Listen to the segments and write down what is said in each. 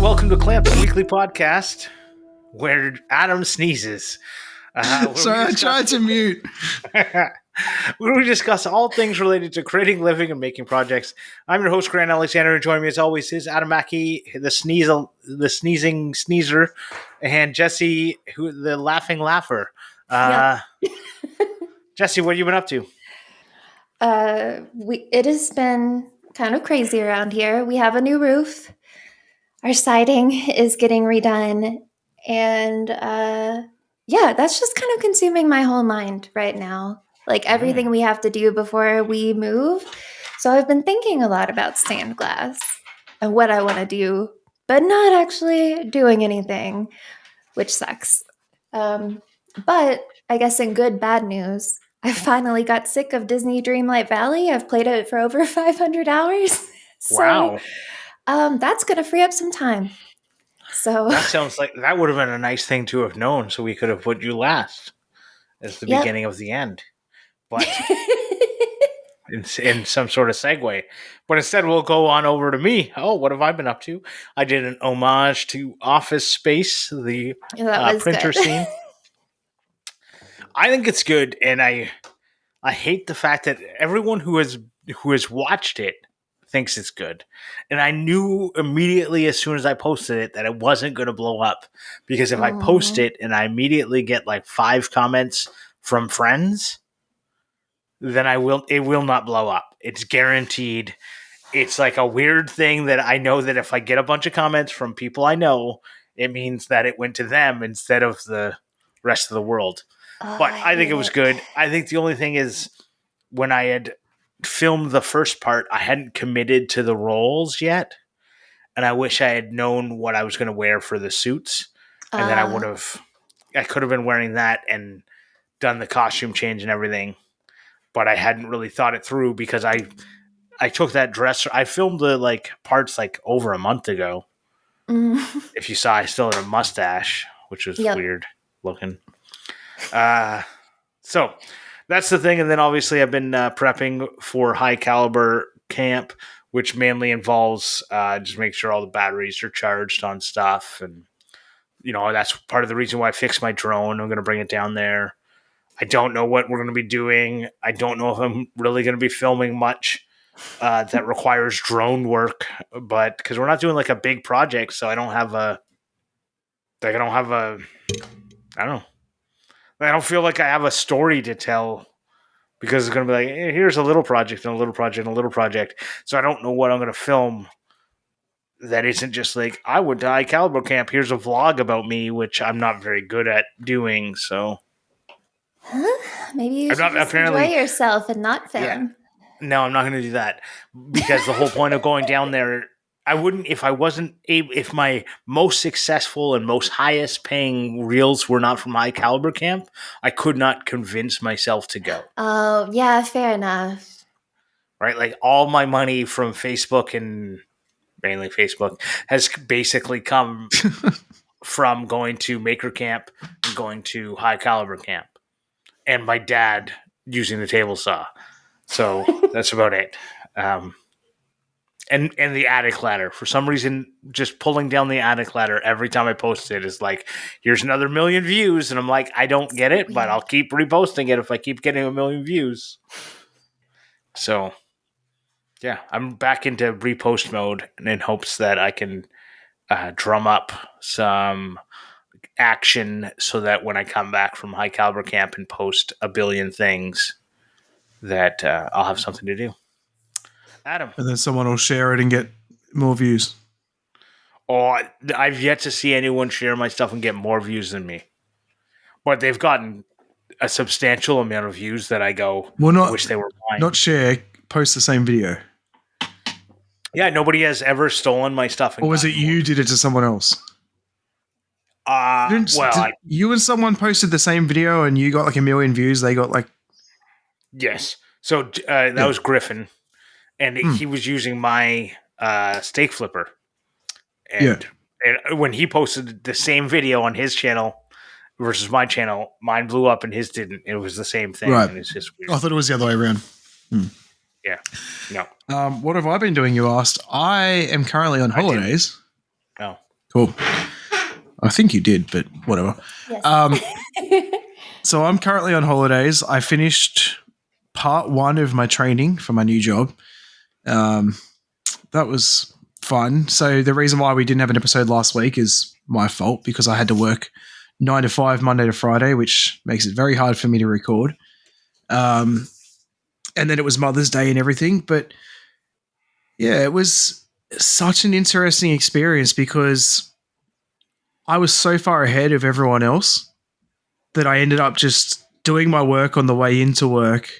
welcome to Clamp's weekly podcast, where Adam sneezes. Sorry, I tried to mute. Where we discuss all things related to creating, living, and making projects. I'm your host, Grant Alexander, and joining me as always is Adam Mackey, the sneezing sneezer, and Jesse, the laughing laugher. Jesse, what have you been up to? It has been kind of crazy around here. We have a new roof. Our siding is getting redone. And that's just kind of consuming my whole mind right now. Like everything we have to do before we move. So I've been thinking a lot about sandglass and what I want to do, but not actually doing anything, which sucks. But I guess in good, bad news, I finally got sick of Disney Dreamlight Valley. I've played it for over 500 hours. Wow. That's going to free up some time. So that sounds like that would have been a nice thing to have known, so we could have put you last as the beginning of the end. But in some sort of segue. But instead, we'll go on over to me. Oh, what have I been up to? I did an homage to Office Space, the printer scene. I think it's good, and I hate the fact that everyone who has watched it thinks it's good. And I knew immediately as soon as I posted it that it wasn't going to blow up, because if I post it and I immediately get like 5 comments from friends, then it will not blow up. It's guaranteed. It's like a weird thing that I know that if I get a bunch of comments from people I know, it means that it went to them instead of the rest of the world. But I think it was good. I think the only thing is, when I had filmed the first part, I hadn't committed to the roles yet. And I wish I had known what I was going to wear for the suits. And then I could have been wearing that and done the costume change and everything. But I hadn't really thought it through, because I took that dress. I filmed the parts over a month ago. If you saw, I still had a mustache, which was weird looking. So that's the thing. And then obviously I've been prepping for high caliber camp, which mainly involves just make sure all the batteries are charged on stuff. And, that's part of the reason why I fixed my drone. I'm going to bring it down there. I don't know what we're going to be doing. I don't know if I'm really going to be filming much that requires drone work, but because we're not doing a big project, so I don't feel like I have a story to tell, because it's going to be hey, here's a little project and a little project and a little project. So I don't know what I'm going to film that isn't just I went to high caliber camp. Here's a vlog about me, which I'm not very good at doing. So maybe you should just enjoy yourself and not film. Yeah. No, I'm not going to do that, because the whole point of going down there, I wouldn't, if my most successful and most highest paying reels were not from high caliber camp, I could not convince myself to go. Oh, yeah, fair enough. Right? All my money from Facebook, and mainly Facebook, has basically come from going to Maker Camp and going to high caliber camp, and my dad using the table saw. So that's about it. And the attic ladder. For some reason, just pulling down the attic ladder every time I post it is here's another 1 million views. And I'm I don't get it, but I'll keep reposting it if I keep getting 1 million views. So, yeah, I'm back into repost mode in hopes that I can drum up some action, so that when I come back from high caliber camp and post 1 billion things, that I'll have something to do. Adam. And then someone will share it and get more views. Oh, I've yet to see anyone share my stuff and get more views than me. But they've gotten a substantial amount of views that I wish they were mine. Not share, post the same video. Yeah, nobody has ever stolen my stuff. Or was it you did it to someone else? You and someone posted the same video and you got 1 million views. They got Yes. So that was Griffin. And he was using my steak flipper. And when he posted the same video on his channel versus my channel, mine blew up and his didn't. It was the same thing. Right. And it's just weird. I thought it was the other way around. Yeah. No. What have I been doing, you asked? I am currently on holidays. Oh. Cool. I think you did, but whatever. Yes. So I'm currently on holidays. I finished part 1 of my training for my new job. That was fun. So the reason why we didn't have an episode last week is my fault because I had to work 9 to 5 Monday to Friday, which makes it very hard for me to record. And then it was Mother's Day and everything. But yeah, it was such an interesting experience because I was so far ahead of everyone else that I ended up just doing my work on the way into work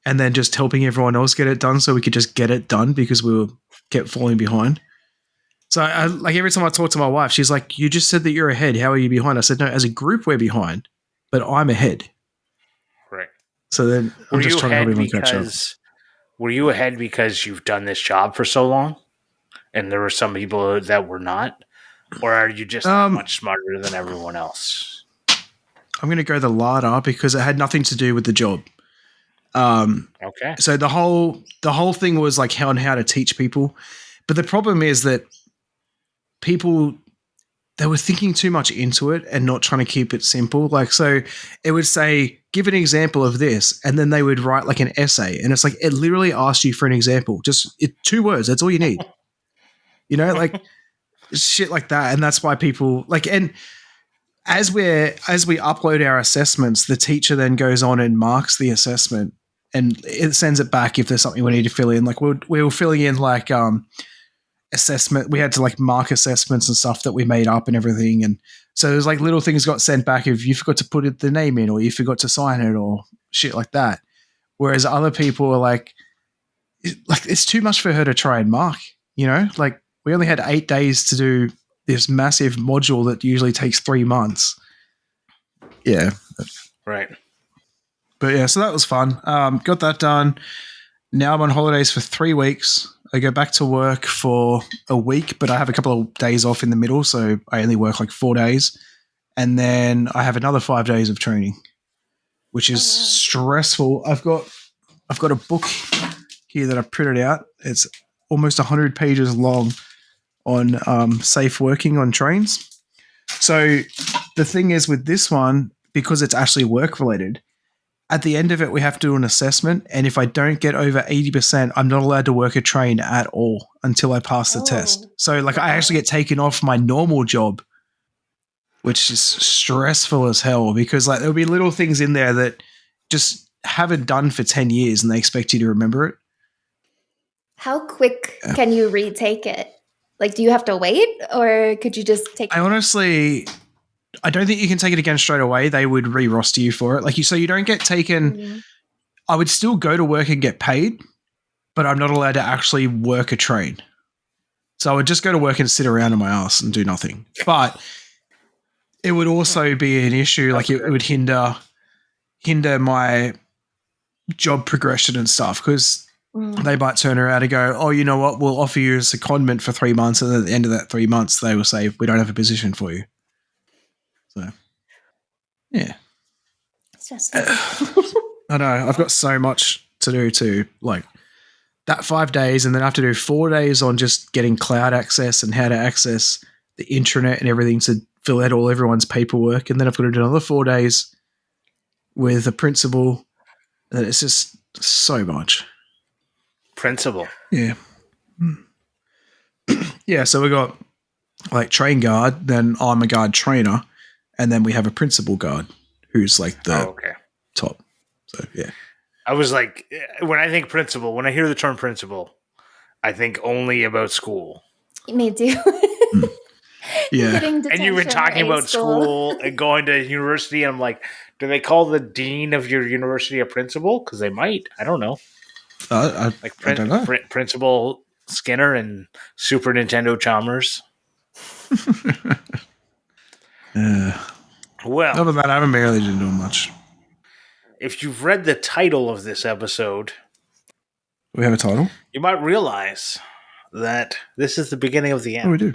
and then just helping everyone else get it done so we could just get it done because we kept falling behind. So I like every time I talk to my wife, she's like, you just said that you're ahead. How are you behind? I said, no, as a group, we're behind, but I'm ahead. Right. So then I'm just trying to help everyone catch up. Were you ahead because you've done this job for so long and there were some people that were not? Or are you just much smarter than everyone else? I'm going to go the latter because it had nothing to do with the job. Okay. So the whole thing was like how to teach people. But the problem is that people, they were thinking too much into it and not trying to keep it simple. Like, so it would say, give an example of this. And then they would write like an essay. And it's like, it literally asks you for an example. Just 2 words. That's all you need. You know, like shit like that. And that's why people like, and as we upload our assessments, the teacher then goes on and marks the assessment and it sends it back if there's something we need to fill in. Like we were filling in like assessment. We had to like mark assessments and stuff that we made up and everything. And so there's like little things got sent back if you forgot to put the name in or you forgot to sign it or shit like that. Whereas other people are like it's too much for her to try and mark, you know? Like we only had 8 days to do this massive module that usually takes 3 months. Yeah. Right. But yeah, so that was fun. Got that done. Now I'm on holidays for 3 weeks. I go back to work for a week, but I have a couple of days off in the middle, so I only work like 4 days. And then I have another 5 days of training, which is stressful. I've got a book here that I printed out. It's almost 100 pages long on safe working on trains. So the thing is with this one, because it's actually work related, at the end of it, we have to do an assessment. And if I don't get over 80%, I'm not allowed to work a train at all until I pass the test. So like I actually get taken off my normal job, which is stressful as hell because like there'll be little things in there that just haven't done for 10 years and they expect you to remember it. How quick can you retake it? Like, do you have to wait or could you just take it? I don't think you can take it again straight away. They would re-roster you for it. Like so you don't get taken. Mm-hmm. I would still go to work and get paid, but I'm not allowed to actually work a train. So I would just go to work and sit around on my ass and do nothing. But it would also be an issue. Like it would hinder my job progression and stuff because they might turn around and go, oh, you know what? We'll offer you a secondment for 3 months. And then at the end of that 3 months, they will say, we don't have a position for you. So, yeah. It's just I know. I've got so much to do too. Like that 5 days and then I have to do 4 days on just getting cloud access and how to access the intranet and everything to fill out everyone's paperwork. And then I've got to do another 4 days with a principal. And it's just so much. Principal. Yeah. Yeah, so we got like train guard, then I'm a guard trainer, and then we have a principal guard who's like the top. So, yeah. I was like, when I think principal, when I hear the term principal, I think only about school. Me too. Yeah. And you were talking about school and going to university, and I'm like, do they call the dean of your university a principal? Because they might. I don't know. I don't know. Principal Skinner and Super Nintendo Chalmers. Well, other than that, I haven't barely been doing much. If you've read the title of this episode, we have a title. You might realize that this is the beginning of the end. Oh, we do.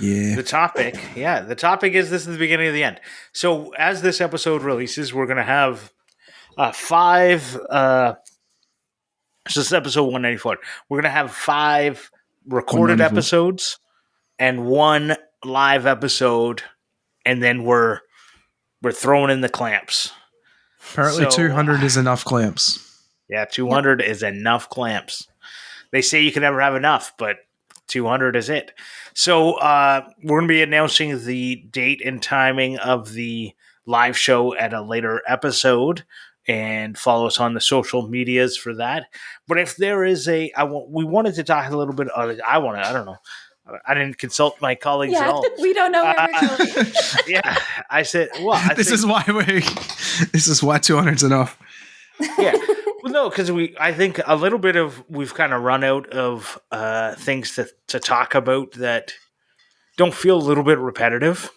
Yeah. The topic is this is the beginning of the end. So as this episode releases, we're going to have 5. This is episode 194. We're going to have 5 recorded episodes and one live episode, and then we're throwing in the clamps. Apparently, 200 is enough clamps. Yeah, 200 is enough clamps. They say you can never have enough, but 200 is it. So we're going to be announcing the date and timing of the live show at a later episode, and follow us on the social medias for that. But if there is we wanted to talk a little bit. I don't know. I didn't consult my colleagues at all. We don't know where we're going. Yeah, I said, well, this is why 200's enough. Yeah. Well, no, because I think a little bit of we've kind of run out of things to talk about that don't feel a little bit repetitive.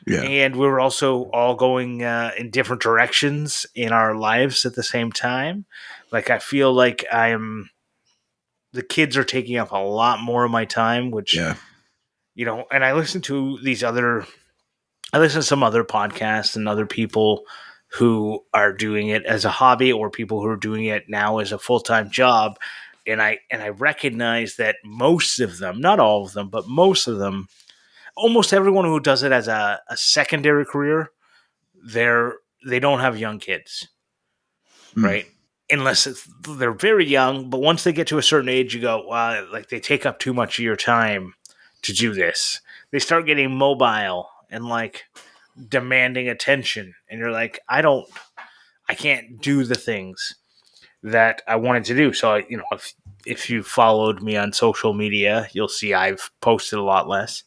Yeah. And we're also all going in different directions in our lives at the same time. Like, I feel like the kids are taking up a lot more of my time, which, you know, and I listen to some other podcasts and other people who are doing it as a hobby, or people who are doing it now as a full-time job. And I recognize that most of them, not all of them, but most of them, almost everyone who does it as a secondary career, they don't have young kids, right? Unless they're very young, but once they get to a certain age, you go, wow, like they take up too much of your time to do this. They start getting mobile and like demanding attention, and you're like, I can't do the things that I wanted to do. So if you followed me on social media, you'll see I've posted a lot less.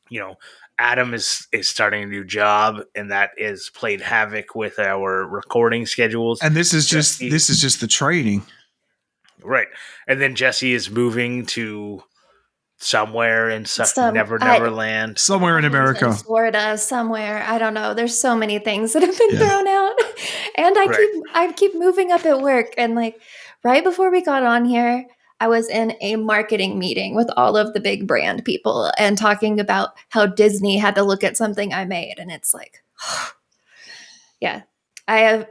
You know, Adam is starting a new job, and that is played havoc with our recording schedules. And this is just the training, right? And then Jesse is moving to somewhere in Neverland, somewhere in America, in Florida, somewhere. I don't know. There's so many things that have been thrown out, and I keep moving up at work. And like right before we got on here, I was in a marketing meeting with all of the big brand people and talking about how Disney had to look at something I made, and it's like, yeah. I'm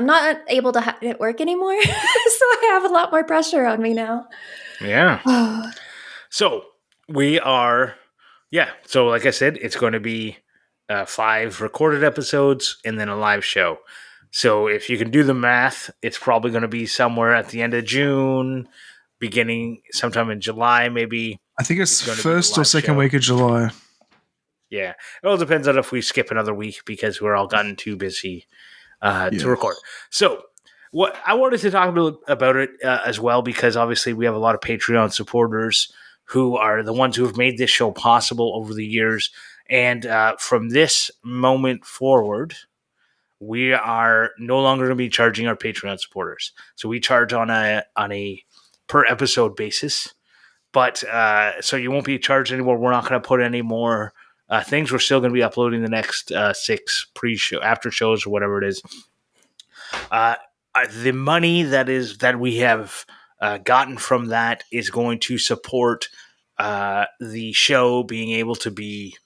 not able to have it at work anymore, so I have a lot more pressure on me now. Yeah. So we are, so like I said, it's going to be 5 recorded episodes and then a live show. So if you can do the math, it's probably going to be somewhere at the end of June, beginning sometime in July, maybe. I think it's first or second week of July. Yeah. It all depends on if we skip another week because we're all gotten too busy to record. So what I wanted to talk about it as well, because obviously we have a lot of Patreon supporters who are the ones who have made this show possible over the years. And from this moment forward, we are no longer going to be charging our Patreon supporters. So we charge on a per episode basis. But so you won't be charged anymore. We're not going to put any more things. We're still going to be uploading the next 6 pre-show, after shows, or whatever it is. The money that we have gotten from that is going to support the show being able to be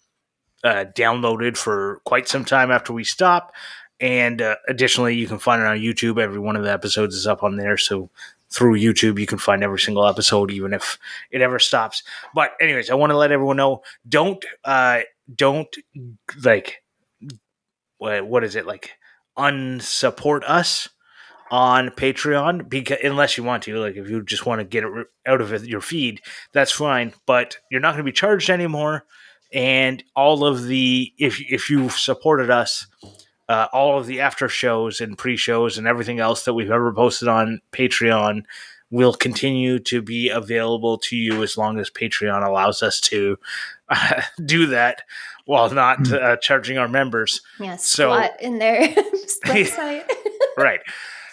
downloaded for quite some time after we stop. And additionally, you can find it on YouTube. Every one of the episodes is up on there. So through YouTube, you can find every single episode, even if it ever stops. But anyways, I want to let everyone know, don't like, what is it, like, unsupport us on Patreon, because unless you want to, like, if you just want to get it out of your feed, that's fine. But you're not going to be charged anymore. And all of the, if you've supported us, all of the after shows and pre-shows and everything else that we've ever posted on Patreon will continue to be available to you as long as Patreon allows us to do that while not charging our members. Yeah, squat in their website. Right.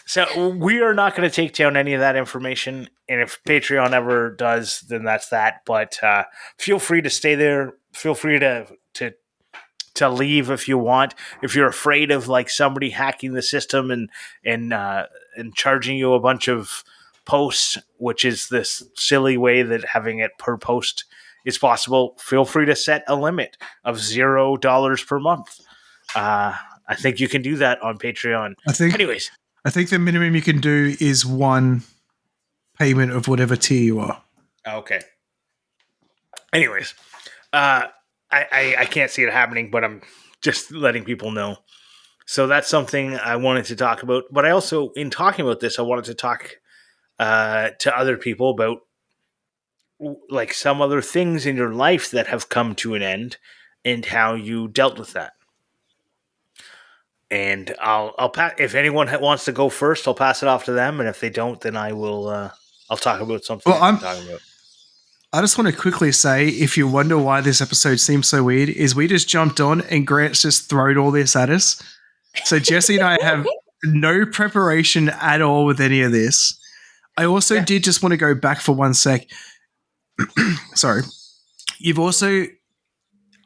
So we are not going to take down any of that information. And if Patreon ever does, then that's that. But feel free to stay there. Feel free to leave if you want. If you're afraid of like somebody hacking the system and charging you a bunch of posts, which is this silly way that having it per post is possible, feel free to set a limit of $0 per month. I think you can do that on Patreon. I think the minimum you can do is 1 payment of whatever tier you are. Okay. Anyways, I can't see it happening, but I'm just letting people know. So that's something I wanted to talk about. But I also, in talking about this, I wanted to talk to other people about like some other things in your life that have come to an end and how you dealt with that. And I'll pass. If anyone wants to go first, I'll pass it off to them. And if they don't, then I will. I'll talk about something Well, I'm talking about. I just want to quickly say, if you wonder why this episode seems so weird, is we just jumped on and Grant's just thrown all this at us. So Jesse and I have no preparation at all with any of this. I also did just want to go back for 1 sec. Sorry. You've also,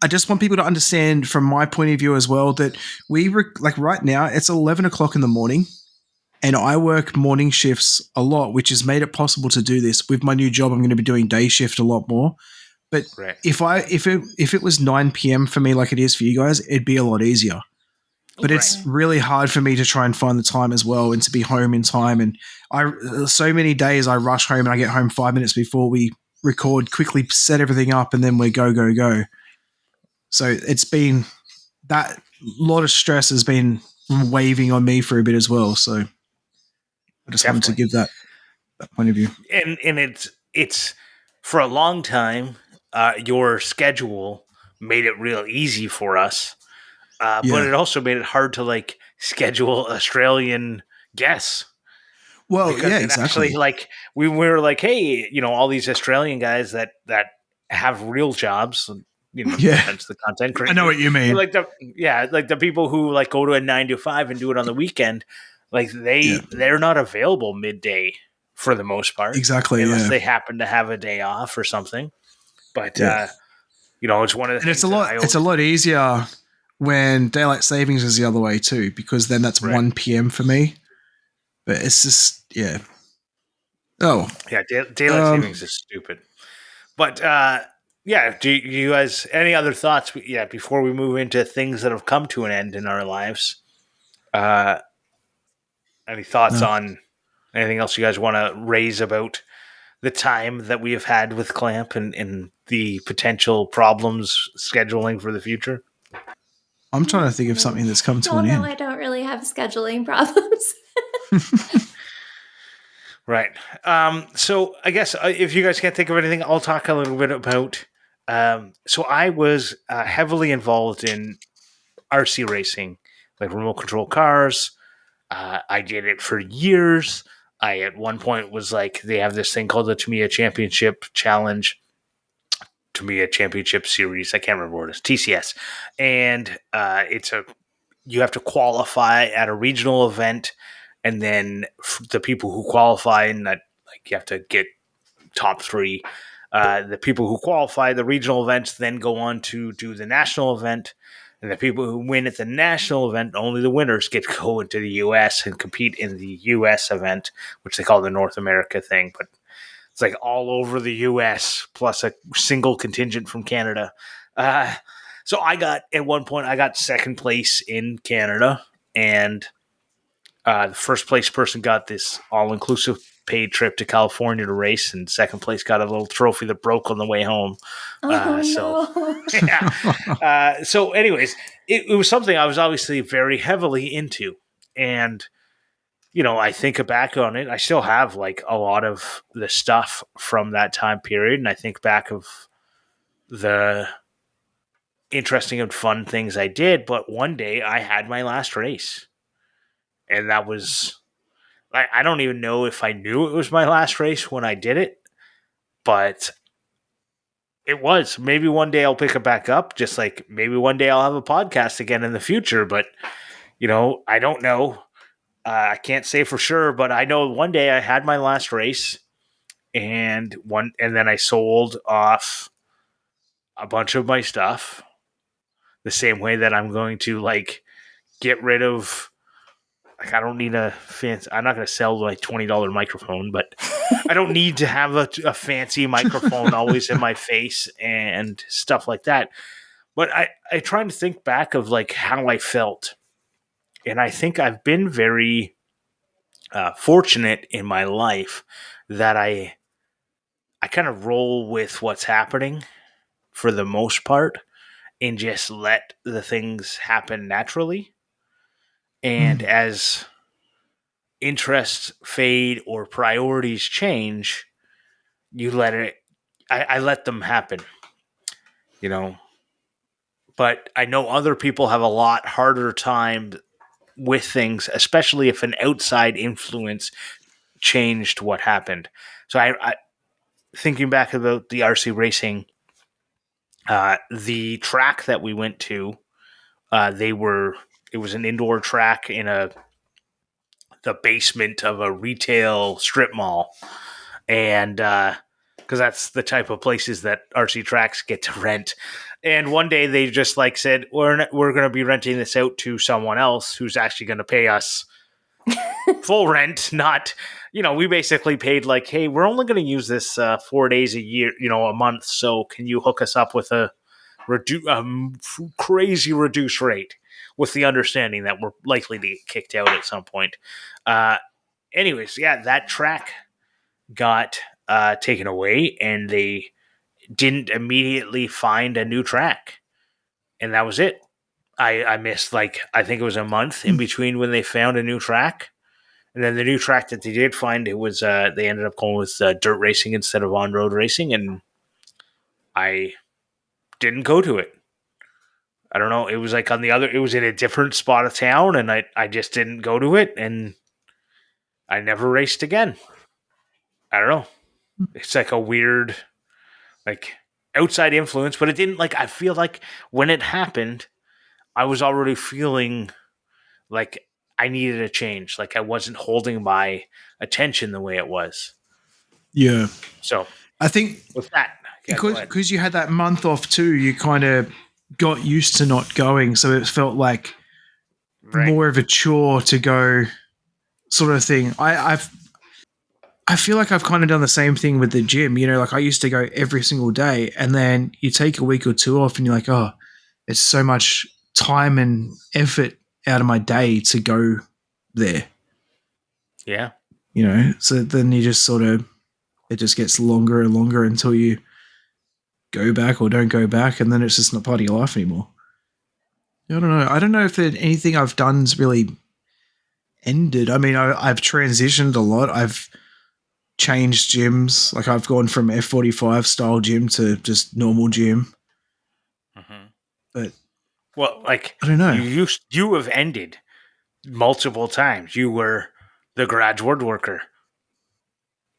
I just want people to understand from my point of view as well that like right now, it's 11 o'clock in the morning and I work morning shifts a lot, which has made it possible to do this. With my new job, I'm going to be doing day shift a lot more. But if it was 9 p.m. for me like it is for you guys, it'd be a lot easier. But it's really hard for me to try and find the time as well and to be home in time. And so many days I rush home and I get home 5 minutes before we record, quickly set everything up, and then we go. So it's been that lot of stress has been waving on me for a bit as well. So I just wanted to give that point of view. And it's for a long time, your schedule made it real easy for us. But it also made it hard to like schedule Australian guests. Well, yeah, exactly. Actually, like we were like, hey, all these Australian guys that have real jobs, hence the content creator. I know what you mean. Like the people who like go to a 9 to 5 and do it on the weekend, like they're not available midday for the most part, exactly, unless they happen to have a day off or something. But it's one of the things. It's a lot easier when daylight savings is the other way too, because then that's 1 p.m. for me. But it's just, Oh. Yeah, daylight savings is stupid. But, do you guys, any other thoughts, before we move into things that have come to an end in our lives? Any thoughts on anything else you guys want to raise about the time that we have had with Clamp and the potential problems scheduling for the future? I'm trying to think of something that's come to an end. I don't really have scheduling problems. Right. So I guess if you guys can't think of anything, I'll talk a little bit about. So I was heavily involved in RC racing, like remote control cars. I did it for years. I at one point was like, they have this thing called the Tamiya Championship Challenge. Tamiya Championship Series. I can't remember what it is. TCS. And you have to qualify at a regional event. And then the people who qualify, and that like you have to get top 3. The people who qualify the regional events then go on to do the national event, and the people who win at the national event, only the winners get to go into the U.S. and compete in the U.S. event, which they call the North America thing. But it's like all over the U.S. plus a single contingent from Canada. So at one point I got second place in Canada, and the first place person got this all-inclusive paid trip to California to race, and second place got a little trophy that broke on the way home. So anyways, it was something I was obviously very heavily into. And, I think back on it, I still have like a lot of the stuff from that time period. And I think back of the interesting and fun things I did. But one day I had my last race. And that was, I don't even know if I knew it was my last race when I did it, but it was. Maybe one day I'll pick it back up, just like maybe one day I'll have a podcast again in the future, but, I don't know. I can't say for sure, but I know one day I had my last race and then I sold off a bunch of my stuff the same way that I'm going to like get rid of. Like, I don't need a fancy. I'm not going to sell my $20 microphone, but I don't need to have a fancy microphone always in my face and stuff like that. But I try to think back of like how I felt, and I think I've been very fortunate in my life that I kind of roll with what's happening, for the most part and just let the things happen naturally. And as interests fade or priorities change, you let it. I let them happen, you know. But I know other people have a lot harder time with things, especially if an outside influence changed what happened. So I thinking back about the RC racing, the track that we went to, it was an indoor track in the basement of a retail strip mall, and because that's the type of places that RC tracks get to rent. And one day they just like said, we're going to be renting this out to someone else who's actually going to pay us full rent. Not, we basically paid like, hey, we're only going to use this 4 days a year, a month. So can you hook us up with a crazy reduced rate, with the understanding that we're likely to get kicked out at some point. Anyways, yeah, that track got taken away, and they didn't immediately find a new track, and that was it. I missed I think it was a month in between when they found a new track, and then the new track that they did find, it was they ended up going with dirt racing instead of on road racing, and I didn't go to it. I don't know. It was it was in a different spot of town, and I just didn't go to it, and I never raced again. I don't know. It's like a weird, outside influence, but it didn't, I feel like when it happened, I was already feeling like I needed a change. Like I wasn't holding my attention the way it was. Yeah. So I think with that, because you had that month off too, you kind of got used to not going, so it felt like more of a chore to go, sort of thing. I feel like I've kind of done the same thing with the gym. I used to go every single day, and then you take a week or two off, and you're like, oh, it's so much time and effort out of my day to go there. Yeah. So then you just it just gets longer and longer until you go back or don't go back, and then it's just not part of your life anymore. I don't know. I don't know if anything I've done's really ended. I mean, I've transitioned a lot. I've changed gyms. Like I've gone from F45 style gym to just normal gym. Mm-hmm. But I don't know. You have ended multiple times. You were the garage woodworker,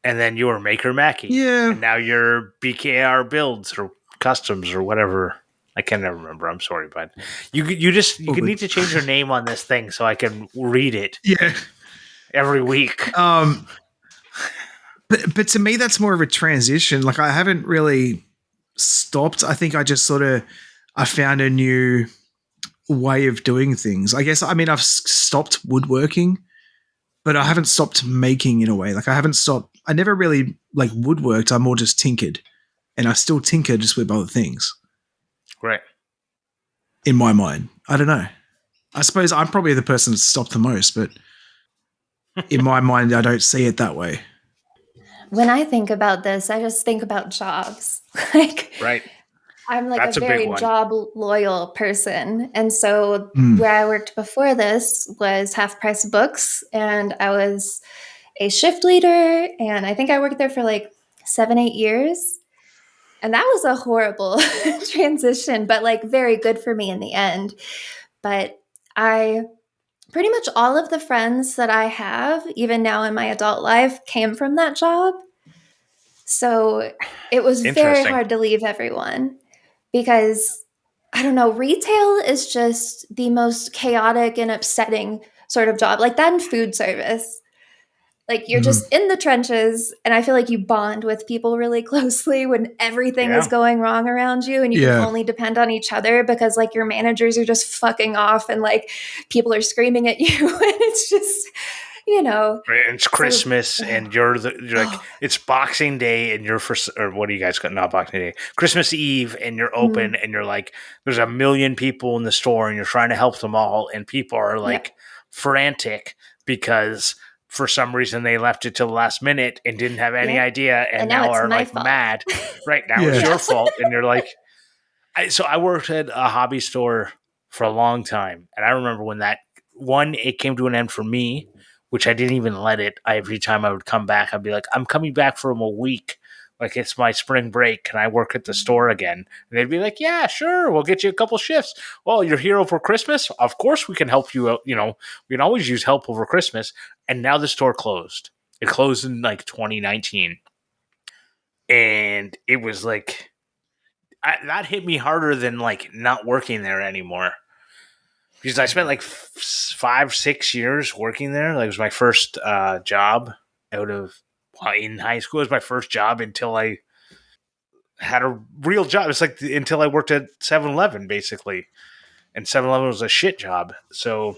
and then you were Maker Mackie. Yeah. And now you're BKR Builds or Customs or whatever. I can never remember. I'm sorry, but you need to change your name on this thing so I can read it. Yeah. Every week. But to me, that's more of a transition. Like I haven't really stopped. I think I just I found a new way of doing things. I guess, I mean, I've stopped woodworking, but I haven't stopped making in a way. Like I haven't stopped. I never really woodworked. I more just tinkered, and I still tinker just with other things. Right. In my mind. I don't know. I suppose I'm probably the person that's stopped the most, but in my mind, I don't see it that way. When I think about this, I just think about jobs. Right. I'm a very job loyal person. And so where I worked before this was Half Price Books, and I was a shift leader, and I think I worked there for 7-8 years. And that was a horrible transition, but very good for me in the end. But pretty much all of the friends that I have, even now in my adult life, came from that job. So it was very hard to leave everyone because, I don't know, retail is just the most chaotic and upsetting sort of job. Like that in food service. You're just in the trenches, and I feel like you bond with people really closely when everything is going wrong around you, and you can only depend on each other because your managers are just fucking off, and people are screaming at you, and it's just, Right, and it's Christmas, and you're it's Boxing Day, and you're or what do you guys got? Not Boxing Day, Christmas Eve, and you're open, and you're there's a million people in the store, and you're trying to help them all, and people are frantic because for some reason they left it till the last minute and didn't have any idea, and now are fault. mad. Right now it's your fault, and you're So I worked at a hobby store for a long time, and I remember when it came to an end for me, which I didn't even let it. Every time I would come back, I'd be like, I'm coming back for a week. Like, it's my spring break. Can I work at the store again? And they'd be like, yeah, sure. We'll get you a couple shifts. Well, you're here over Christmas. Of course we can help you out. You know, we can always use help over Christmas. And now the store closed. It closed in like 2019. And it was like, that hit me harder than like not working there anymore. Because I spent like 5-6 years working there. Like, it was my first job in high school. It was my first job until I had a real job. It's like until I worked at 7-Eleven, basically. And 7-Eleven was a shit job. So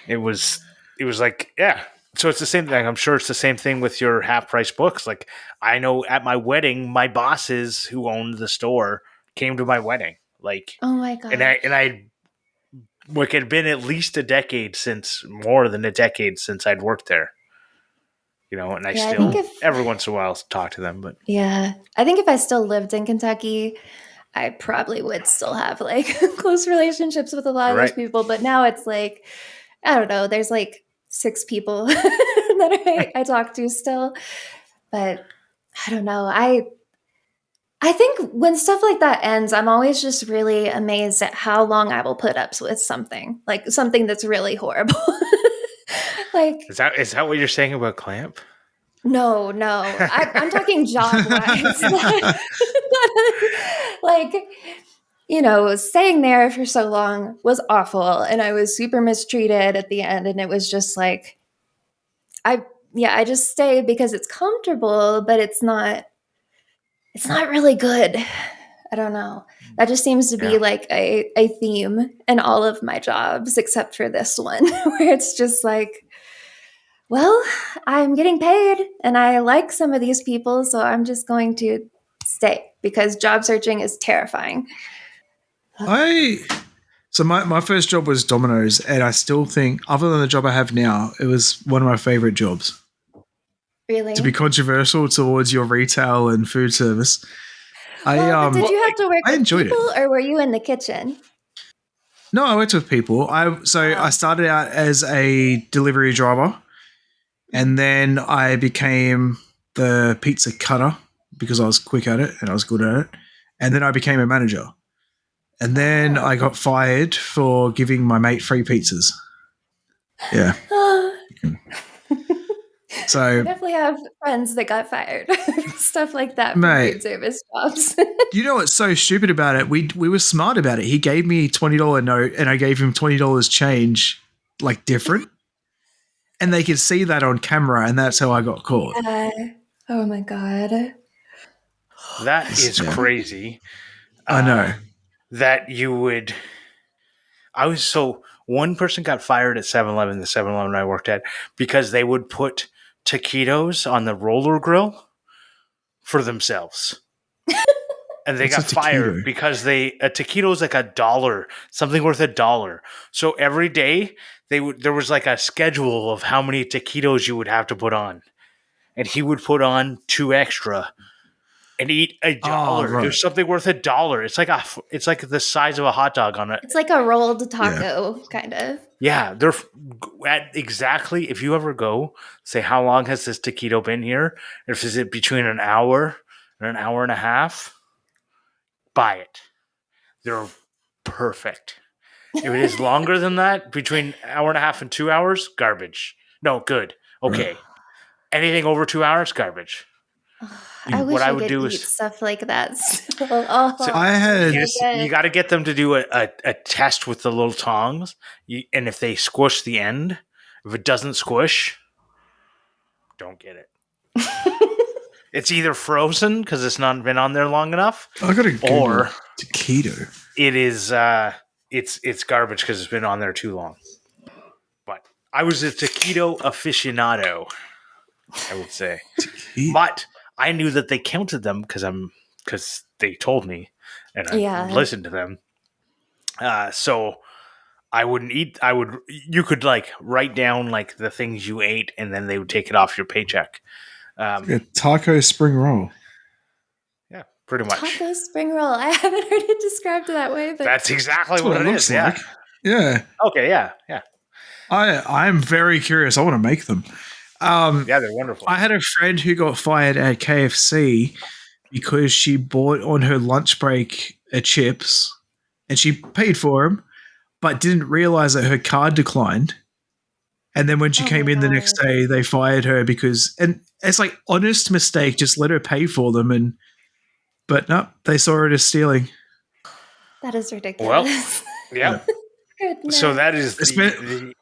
it was like, yeah. So it's the same thing. I'm sure it's the same thing with your half price books. Like, I know at my wedding, my bosses who owned the store came to my wedding. Like, oh my god. And I like, it had been at least more than a decade since I'd worked there. You know, and I still every once in a while talk to them. But yeah, I think if I still lived in Kentucky, I probably would still have like close relationships with a lot of those people. But now it's like, I don't know, there's like 6 people that I talk to still. But I don't know. I think when stuff like that ends, I'm always just really amazed at how long I will put up with something that's really horrible. Like, is that what you're saying about Clamp? No, I'm talking job wise. Like, you know, staying there for so long was awful, and I was super mistreated at the end, and it was just like, I just stay because it's comfortable, but it's not really good. I don't know. That just seems to be like a theme in all of my jobs, except for this one, where it's just like, well, I'm getting paid and I like some of these people, so I'm just going to stay because job searching is terrifying. So my first job was Domino's, and I still think, other than the job I have now, it was one of my favorite jobs. Really? To be controversial towards your retail and food service. Did you have to work with people, or were you in the kitchen? No, I worked with people. I started out as a delivery driver, and then I became the pizza cutter because I was quick at it and I was good at it. And then I became a manager. And then I got fired for giving my mate free pizzas. Yeah. So I definitely have friends that got fired. Stuff like that from food service jobs. You know what's so stupid about it? We were smart about it. He gave me $20 note and I gave him $20 change, like different. And they could see that on camera, and that's how I got caught. Oh my god. That is crazy. I know. That you would... one person got fired at 7-Eleven, the 7-Eleven I worked at, because they would put taquitos on the roller grill for themselves. And they got fired because a taquito is like $1, something worth $1. So every day there was like a schedule of how many taquitos you would have to put on. And he would put on 2 extra and eat $1. Right. There's something worth $1. It's like the size of a hot dog on it. It's like a rolled taco, kind of. Yeah, they're at exactly. If you ever go, say, how long has this taquito been here? If is it between an hour and an hour and a half, buy it. They're perfect. If it is longer than that, between an hour and a half and 2 hours, garbage. No, good. Okay. Anything over 2 hours, garbage. I wish I could eat stuff like that. You got to get them to do a test with the little tongs, and if they squish the end, if it doesn't squish, don't get it. It's either frozen because it's not been on there long enough, or taquito. It is it's garbage because it's been on there too long. But I was a taquito aficionado, I would say. But I knew that they counted them because they told me, and I listened to them. So I wouldn't eat. You could like write down like the things you ate, and then they would take it off your paycheck. A taco spring roll. Yeah, pretty much. Taco spring roll. I haven't heard it described that way, but that's exactly what it is. Like. Yeah. Okay. Yeah. I'm very curious. I want to make them. Yeah, they're wonderful. I had a friend who got fired at KFC because she bought on her lunch break chips and she paid for them, but didn't realize that her card declined. And then when she came in the next day, they fired her because, and it's like honest mistake, just let her pay for them. But no, they saw it as stealing. That is ridiculous. Well, yeah. So that is the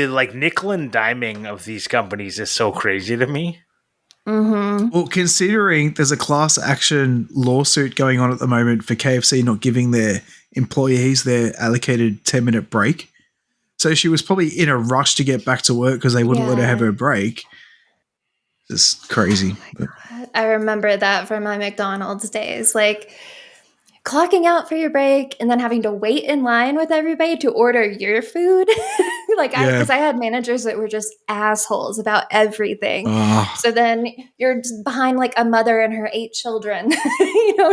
like nickel and diming of these companies is so crazy to me. Mm-hmm. Well, considering there's a class action lawsuit going on at the moment for KFC not giving their employees their allocated 10-minute break. So she was probably in a rush to get back to work because they wouldn't let her have her break. It's crazy. I remember that from my McDonald's days. Like clocking out for your break and then having to wait in line with everybody to order your food. Because I had managers that were just assholes about everything. So then you're just behind like a mother and her 8 children,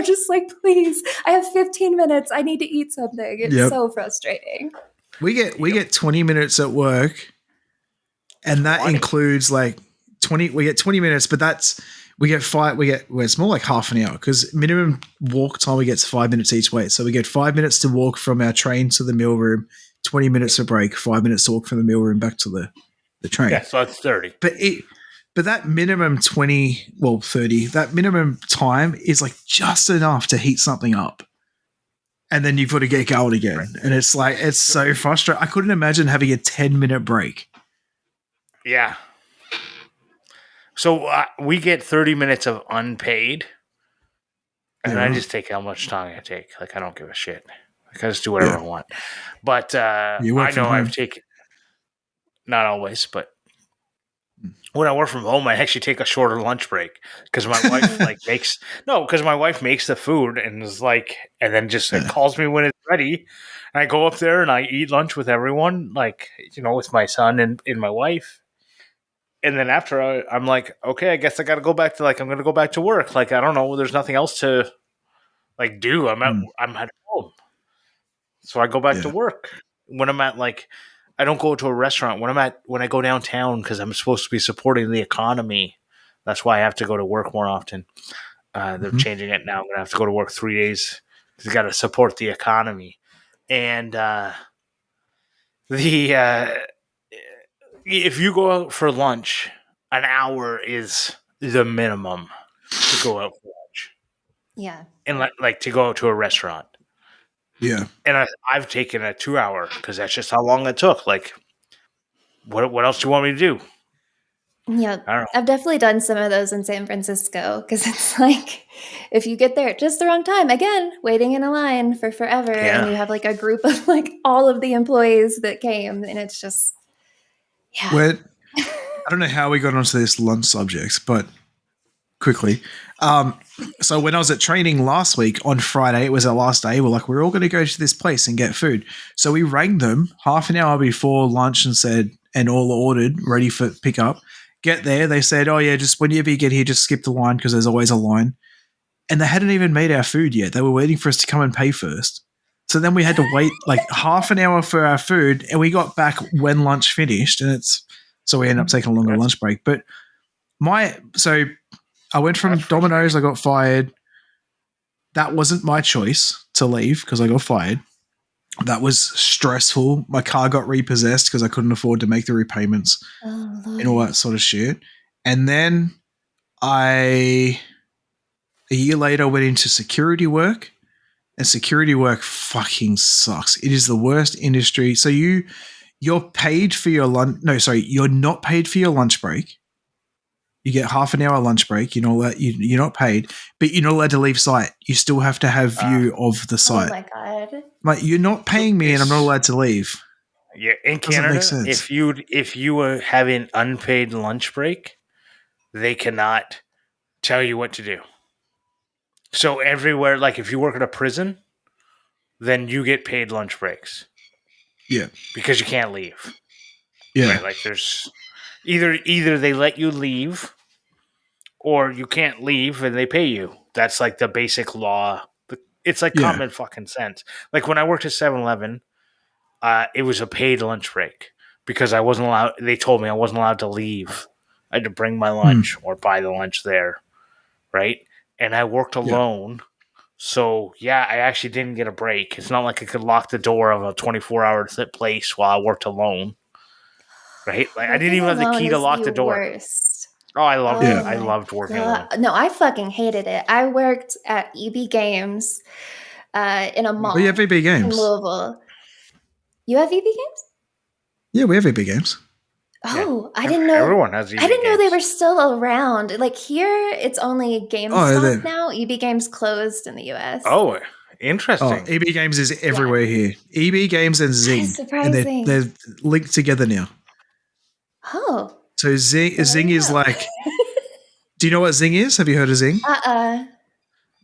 just like, please, I have 15 minutes. I need to eat something. It's so frustrating. We get 20 minutes at work, and that includes like 20. We get 20 minutes, but we get it's more like half an hour because minimum walk time we get 5 minutes each way. So we get 5 minutes to walk from our train to the meal room, 20 minutes to break, 5 minutes to walk from the meal room back to the train. Yeah, so that's 30. But that minimum 30, that minimum time is like just enough to heat something up. And then you've got to get going again. Right. And it's like, it's so frustrating. I couldn't imagine having a 10-minute break. Yeah. So we get 30 minutes of unpaid. And I just take how much time I take. Like, I don't give a shit. Like, I just do whatever I want. But I know I've taken, not always, but when I work from home, I actually take a shorter lunch break because my wife my wife makes the food and is like, and then just calls me when it's ready. And I go up there and I eat lunch with everyone, like, with my son and my wife. And then after I'm like, okay, I guess I got to go back to I'm going to go back to work. Like, I don't know. There's nothing else to do. I'm at home. So I go back to work when I'm at I don't go to a restaurant when I go downtown because I'm supposed to be supporting the economy. That's why I have to go to work more often. They're changing it now. I'm going to have to go to work 3 days because I got to support the economy. And if you go out for lunch, an hour is the minimum to go out for lunch. Yeah. And to go out to a restaurant. Yeah. And I've taken a 2 hour because that's just how long it took. Like, what else do you want me to do? Yeah. I've definitely done some of those in San Francisco because it's like if you get there at just the wrong time, again, waiting in a line for forever and you have a group of all of the employees that came and it's just, I don't know how we got onto this lunch subject, but quickly. So when I was at training last week on Friday, it was our last day. We're all going to go to this place and get food. So we rang them half an hour before lunch and said, and all ordered, ready for pickup. Get there. They said, oh yeah, just whenever you get here, just skip the line because there's always a line. And they hadn't even made our food yet. They were waiting for us to come and pay first. So then we had to wait half an hour for our food and we got back when lunch finished so we ended up taking a longer lunch break. But I went from Domino's, I got fired. That wasn't my choice to leave because I got fired. That was stressful. My car got repossessed because I couldn't afford to make the repayments and all that sort of shit. And then a year later went into security work, and security work fucking sucks. It is the worst industry. So you're paid for your lunch. No, sorry, you're not paid for your lunch break. You get half an hour lunch break. You're not paid, but you're not allowed to leave site. You still have to have view of the site. Oh my God. You're not paying me and I'm not allowed to leave. Yeah, in Canada, if you have an unpaid lunch break, they cannot tell you what to do. So everywhere, if you work at a prison, then you get paid lunch breaks. Yeah. Because you can't leave. Yeah. Right? There's either they let you leave or you can't leave and they pay you. That's like the basic law. It's like common fucking sense. Like when I worked at 7-Eleven, it was a paid lunch break because I wasn't allowed. They told me I wasn't allowed to leave. I had to bring my lunch or buy the lunch there, right? And I worked alone. So, yeah, I actually didn't get a break. It's not like I could lock the door of a 24-hour place while I worked alone. Right? Like I didn't even have the key to lock the door. Worst. Oh, I loved it. I loved working alone. No, I fucking hated it. I worked at EB Games in a mall. We have EB Games in Louisville. You have EB Games? Yeah, we have EB Games. Oh, I didn't know. Everyone has EB I didn't know Games. they were still around. Like here, it's only GameStop now. EB Games closed in the US. Oh, interesting. EB Games is everywhere here. EB Games and Zing. Surprising. And they're linked together now. Oh. So Zing is like... Do you know what Zing is? Have you heard of Zing?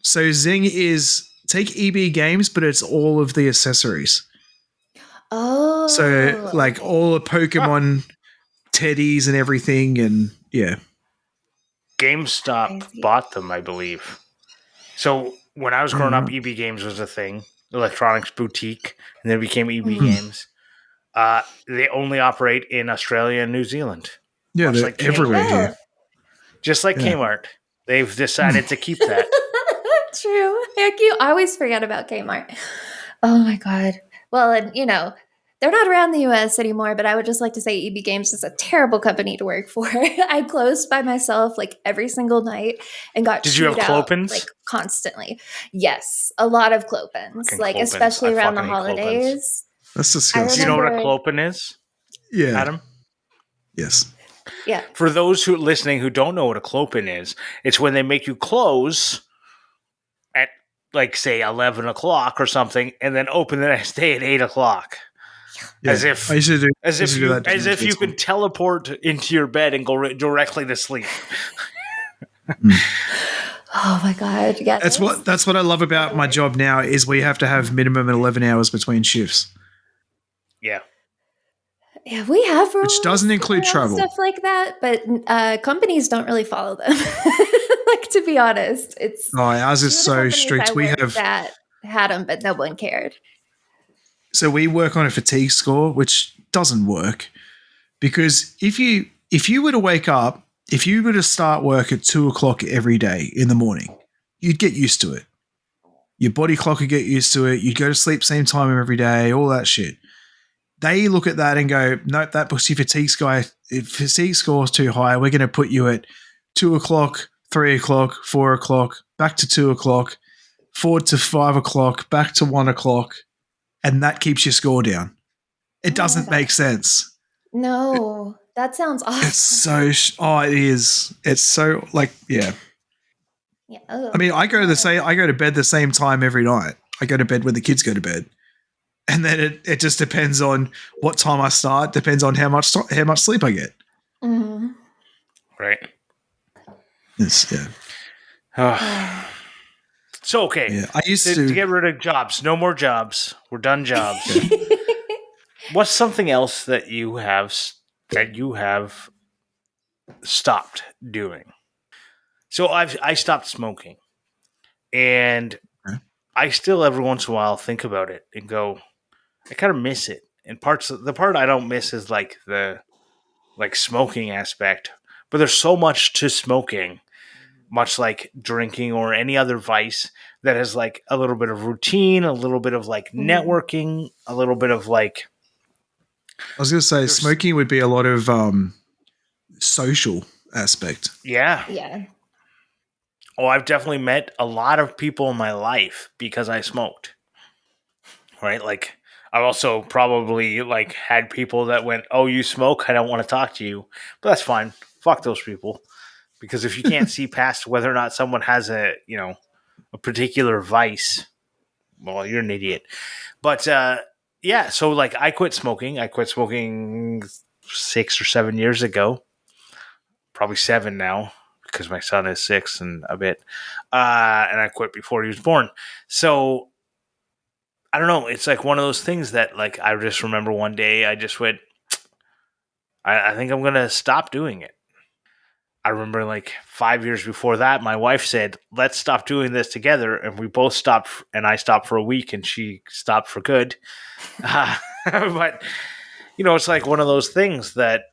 So Zing is... Take EB Games, but it's all of the accessories. Oh. So like all the Pokemon... teddies and everything, and GameStop bought them, I believe. So when I was growing up, EB Games was a thing, electronics boutique, and then it became EB Games. They only operate in Australia and New Zealand. Yeah, they're like everywhere here. Just like Kmart. They've decided to keep that. True. I always forget about Kmart. Oh my God. Well, and they're not around the US anymore, but I would just like to say EB Games is a terrible company to work for. I closed by myself like every single night and got Did you have clopens? Like constantly. Yes, a lot of clopens, like clopens. Especially around the holidays. That's disgusting. Do you know what a clopen is? Yeah. Adam? Yes. Yeah. For those who listening who don't know what a clopen is, it's when they make you close at like say 11 o'clock or something and then open the next day at 8 o'clock. Yeah, as if you can teleport into your bed and go directly to sleep. Oh my God! Yeah, that's what I love about my job now is we have to have minimum 11 hours between shifts. Yeah, we have rules, which doesn't include travel, stuff like that. But companies don't really follow them. Like to be honest, ours is so strict. We have that had them, but no one cared. So we work on a fatigue score, which doesn't work because if you were to wake up, if you were to start work at 2 o'clock every day in the morning, you'd get used to it. Your body clock would get used to it. You'd go to sleep same time every day, all that shit. They look at that and go, nope, that puts your fatigue score. If fatigue score is too high, we're going to put you at 2 o'clock, 3 o'clock, 4 o'clock, back to 2 o'clock, forward to 5 o'clock, back to 1 o'clock. And that keeps your score down. It doesn't make sense. No, that sounds awesome. It's so. It is. It's so yeah. Yeah. I mean, I go to bed the same time every night. I go to bed when the kids go to bed, and then it just depends on what time I start. Depends on how much sleep I get. Mm-hmm. Right. Yes. Yeah. So, okay, yeah, I used to get rid of jobs. No more jobs. We're done jobs. What's something else that you have stopped doing? So I stopped smoking, and I still every once in a while think about it and go, I kind of miss it. And the part I don't miss is like the smoking aspect, but there's so much to smoking. Much like drinking or any other vice that has like a little bit of routine, a little bit of like networking, a little bit of like. I was going to say smoking would be a lot of social aspect. Yeah. Yeah. Oh, I've definitely met a lot of people in my life because I smoked. Right? Like I've also probably like had people that went, "Oh, you smoke? I don't want to talk to you." But that's fine. Fuck those people. Because if you can't see past whether or not someone has a particular vice, well, you're an idiot. But yeah, so like I quit smoking. I quit smoking 6 or 7 years ago. Probably 7 now because my son is 6 and a bit. And I quit before he was born. So I don't know. It's like one of those things that like I just remember one day I just went, I think I'm going to stop doing it. I remember like 5 years before that, my wife said, let's stop doing this together. And we both stopped, and I stopped for a week and she stopped for good. But, it's like one of those things that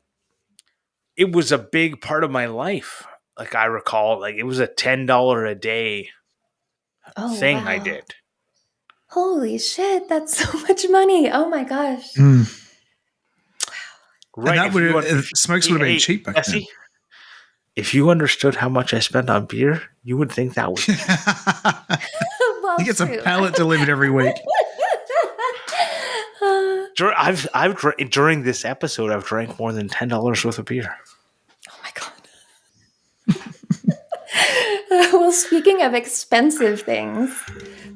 it was a big part of my life. Like I recall, like it was a $10 a day thing I did. Holy shit, that's so much money. Oh my gosh. Right. And that smokes would have been cheap back then. If you understood how much I spent on beer, you would think that was Well, he gets a pallet delivered every week. During this episode, I've drank more than $10 worth of beer. Oh my god. Well, speaking of expensive things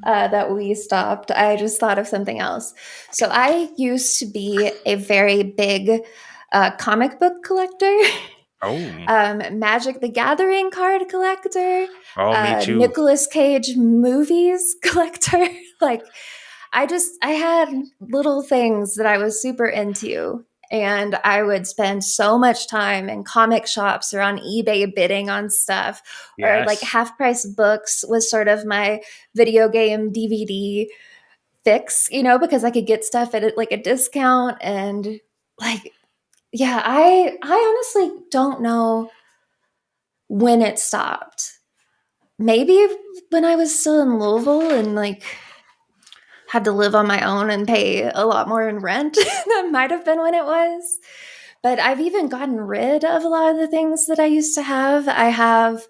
that we stopped, I just thought of something else. So I used to be a very big comic book collector. Oh. Magic the Gathering card collector. Oh, me too. Nicolas Cage movies collector. Like, I had little things that I was super into. And I would spend so much time in comic shops or on eBay bidding on stuff. Yes. Or like Half Price Books was sort of my video game DVD fix, because I could get stuff at like a discount. And like, yeah, I honestly don't know when it stopped. Maybe when I was still in Louisville and like had to live on my own and pay a lot more in rent. That might have been when it was. But I've even gotten rid of a lot of the things that I used to have. I have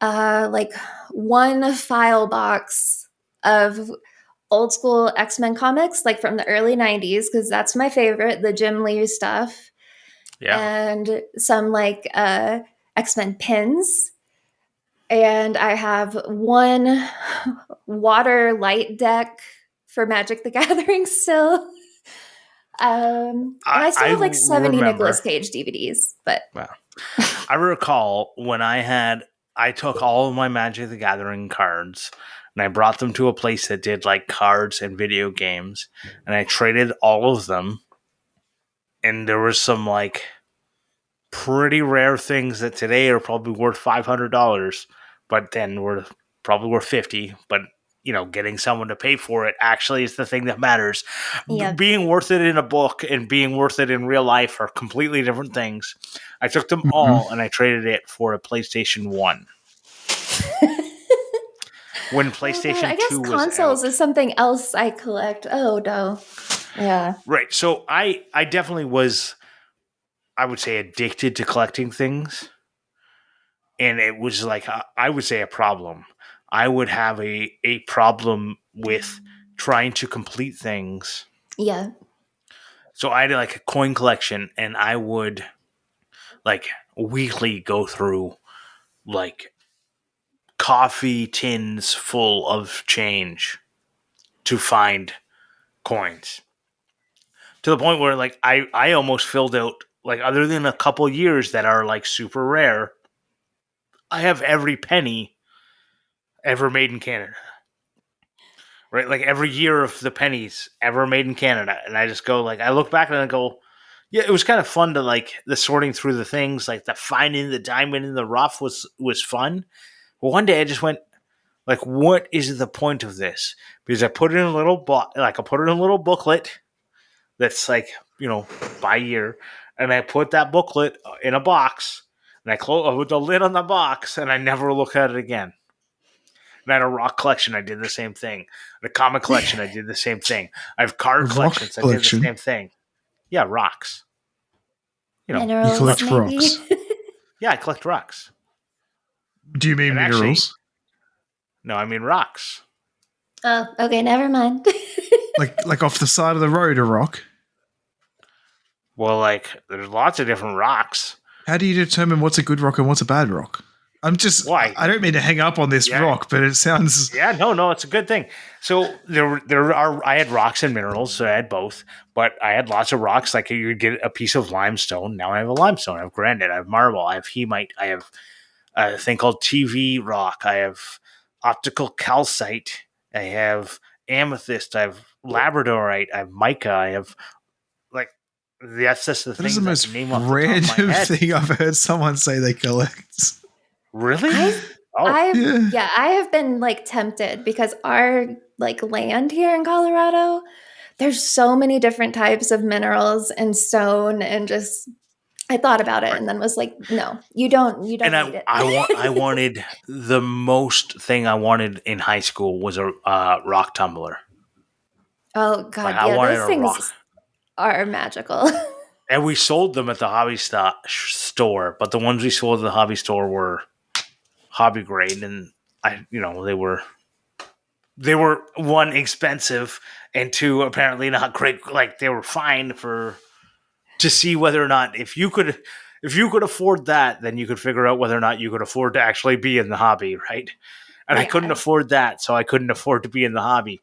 like one file box of old school X-Men comics, like from the early 90s, because that's my favorite, the Jim Lee stuff. Yeah. And some like X-Men pins. And I have one water light deck for Magic the Gathering still. And I still have like 70 Nicolas Cage DVDs. But wow. I recall when I took all of my Magic the Gathering cards and I brought them to a place that did like cards and video games, and I traded all of them. And there was some like pretty rare things that today are probably worth $500, but then were probably worth $50. But getting someone to pay for it actually is the thing that matters. Yep. Being worth it in a book and being worth it in real life are completely different things. I took them all and I traded it for a PlayStation 1. When PlayStation 2 was out. I guess consoles is something else I collect. Oh, no. Yeah. Right. So I definitely was, I would say, addicted to collecting things. And it was like, I would say, a problem. I would have a problem with trying to complete things. Yeah. So I had like a coin collection, and I would like weekly go through like coffee tins full of change to find coins. To the point where like I almost filled out, like, other than a couple years that are like super rare, I have every penny ever made in Canada. Right? Like every year of the pennies ever made in Canada. And I just go like, I look back and I go, yeah, it was kind of fun to like the sorting through the things, like the finding the diamond in the rough was fun. But one day I just went like, what is the point of this? Because I put it in a little booklet that's like, by year. And I put that booklet in a box and I put the lid on the box and I never look at it again. And I had a rock collection. I did the same thing. The comic collection. I did the same thing. I have card collections. I did the same thing. Yeah, rocks. Minerals, you collect maybe? rocks. Yeah, I collect rocks. Do you mean and minerals? Actually, no, I mean rocks. Oh, okay. Never mind. like off the side of the road, a rock? Well, like, there's lots of different rocks. How do you determine what's a good rock and what's a bad rock? I don't mean to hang up on this rock, but it sounds... Yeah, no, it's a good thing. So I had rocks and minerals, so I had both, but I had lots of rocks. Like, you would get a piece of limestone. Now I have a limestone. I have granite. I have marble. I have hemite. I have a thing called TV rock. I have optical calcite. I have amethyst. I have labradorite. I have mica. I have, like, That's just the That is things the I most can name off the top of my random head. thing I've heard someone say they collect. Really? I have been like tempted because our like land here in Colorado, there's so many different types of minerals and stone, and just I thought about it and then was like, no, you don't need it. I wanted the most thing I wanted in high school was a rock tumbler. Oh God, Like, I wanted those things are magical. And we sold them at the hobby store, but the ones we sold at the hobby store were hobby grade, and they were one, expensive, and two, apparently not great. Like, they were fine to see whether or not if you could afford that, then you could figure out whether or not you could afford to actually be in the hobby, right? And I couldn't afford that, so I couldn't afford to be in the hobby.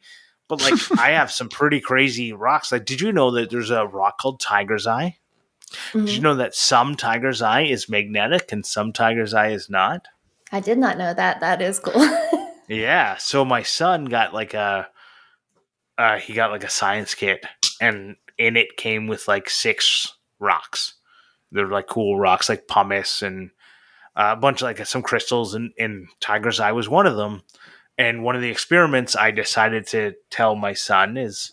But like, I have some pretty crazy rocks. Like, did you know that there's a rock called Tiger's Eye? Mm-hmm. Did you know that some Tiger's Eye is magnetic and some Tiger's Eye is not? I did not know that. That is cool. Yeah. So my son got like a science kit, and in it came with like 6 rocks. They're like cool rocks, like pumice and a bunch of like some crystals, and Tiger's Eye was one of them. And one of the experiments I decided to tell my son is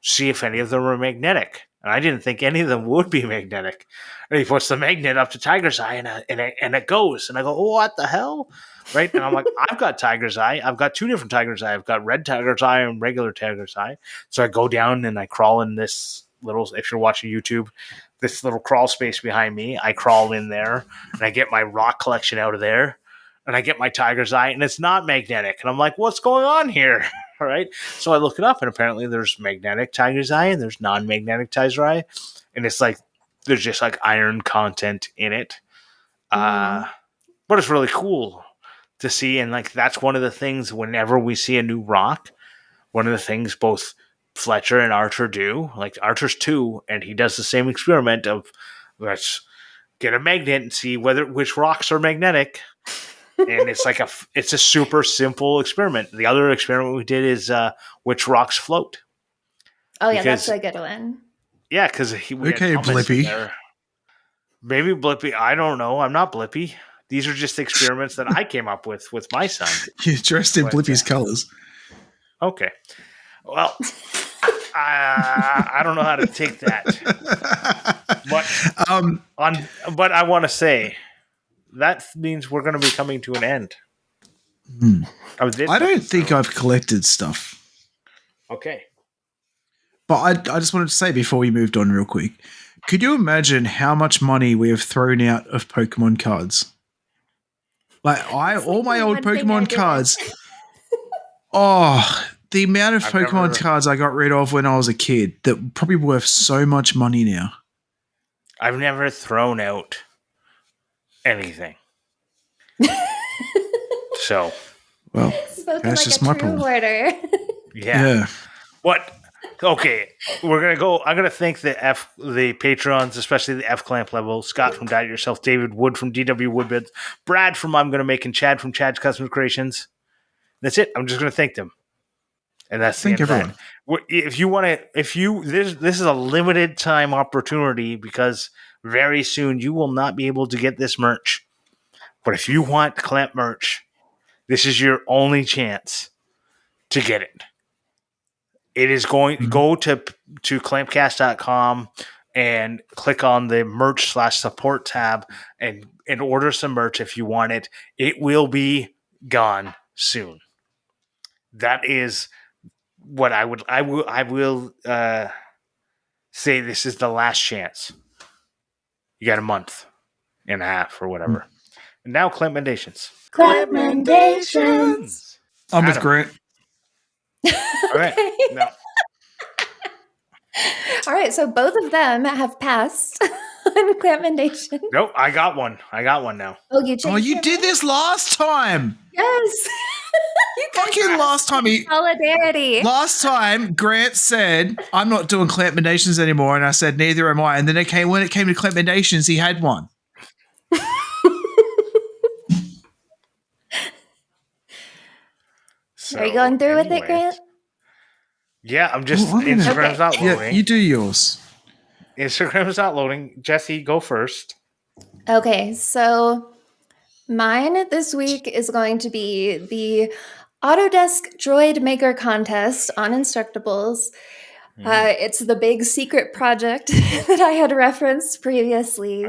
see if any of them are magnetic. And I didn't think any of them would be magnetic. And he puts the magnet up to Tiger's Eye, and it goes. And I go, oh, what the hell? Right? And I'm like, I've got Tiger's Eye. I've got 2 different Tiger's Eye. I've got red Tiger's Eye and regular Tiger's Eye. So I go down and I crawl in this little, if you're watching YouTube, this little crawl space behind me. I crawl in there, and I get my rock collection out of there. And I get my Tiger's Eye, and it's not magnetic. And I'm like, what's going on here? All right. So I look it up, and apparently there's magnetic Tiger's Eye and there's non-magnetic Tiger's Eye. And it's like, there's just like iron content in it. But it's really cool to see. And like, that's one of the things whenever we see a new rock, one of the things both Fletcher and Archer do, like Archer's 2, and he does the same experiment of let's get a magnet and see which rocks are magnetic. And it's a super simple experiment. The other experiment we did is which rocks float. Oh yeah, that's a good one. Yeah, because Blippy. Maybe Blippy. I don't know. I'm not Blippy. These are just experiments that I came up with my son. You're dressed in Blippy's colors. Okay. Well, I don't know how to take that. But I want to say, that means we're going to be coming to an end. I don't think I've collected stuff. Okay. But I just wanted to say before we moved on real quick, could you imagine how much money we have thrown out of Pokemon cards? Like all my old Pokemon cards. The amount of Pokemon cards I got rid of when I was a kid that probably worth so much money now. I've never thrown out anything. So, well, that's just my problem. Hoarder. Yeah. What? Okay, we're gonna go. I'm gonna thank the patrons, especially the F-Clamp level. Scott from Diet Yourself, David Wood from DW Woodbeds, Brad from I'm Gonna Make, and Chad from Chad's Custom Creations. That's it. I'm just gonna thank them, and that's the end of that. If you want to, this is a limited time opportunity because very soon you will not be able to get this merch. But if you want Clamp merch, this is your only chance to get it. It is going to go to clampcast.com and click on the merch/support tab and order some merch if you want it. It will be gone soon. That is what I will say. This is the last chance. You got a month and a half or whatever. And now CLAMPmendations. CLAMPmendations. I'm with Grant. All right. No. All right. So both of them have passed on CLAMPmendations. Nope. I got one now. Oh, you did this last time. Yes. Fucking last time. Solidarity. Last time, Grant said, I'm not doing CLAMPmendations anymore. And I said, neither am I. And then when it came to CLAMPmendations, he had one. So, are you going through with it, Grant? Yeah, I'm just Instagram's not loading. Yeah, you do yours. Instagram is not loading. Jesse, go first. Okay, so mine this week is going to be the Autodesk Droid Maker Contest on Instructables. It's the big secret project that I had referenced previously. We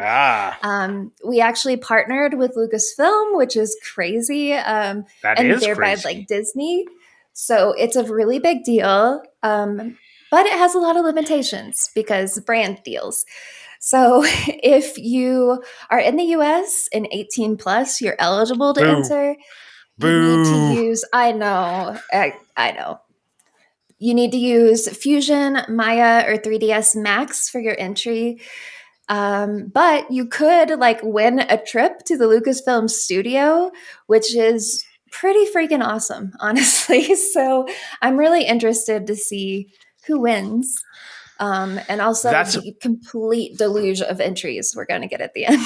actually partnered with Lucasfilm, which is crazy, and thereby like Disney. So it's a really big deal, but it has a lot of limitations because brand deals. So if you are in the US and 18 plus, you're eligible to enter. You need to use, I know. You need to use Fusion, Maya, or 3ds Max for your entry. But you could like win a trip to the Lucasfilm studio, which is pretty freaking awesome, honestly. So I'm really interested to see who wins. And also the complete deluge of entries we're going to get at the end.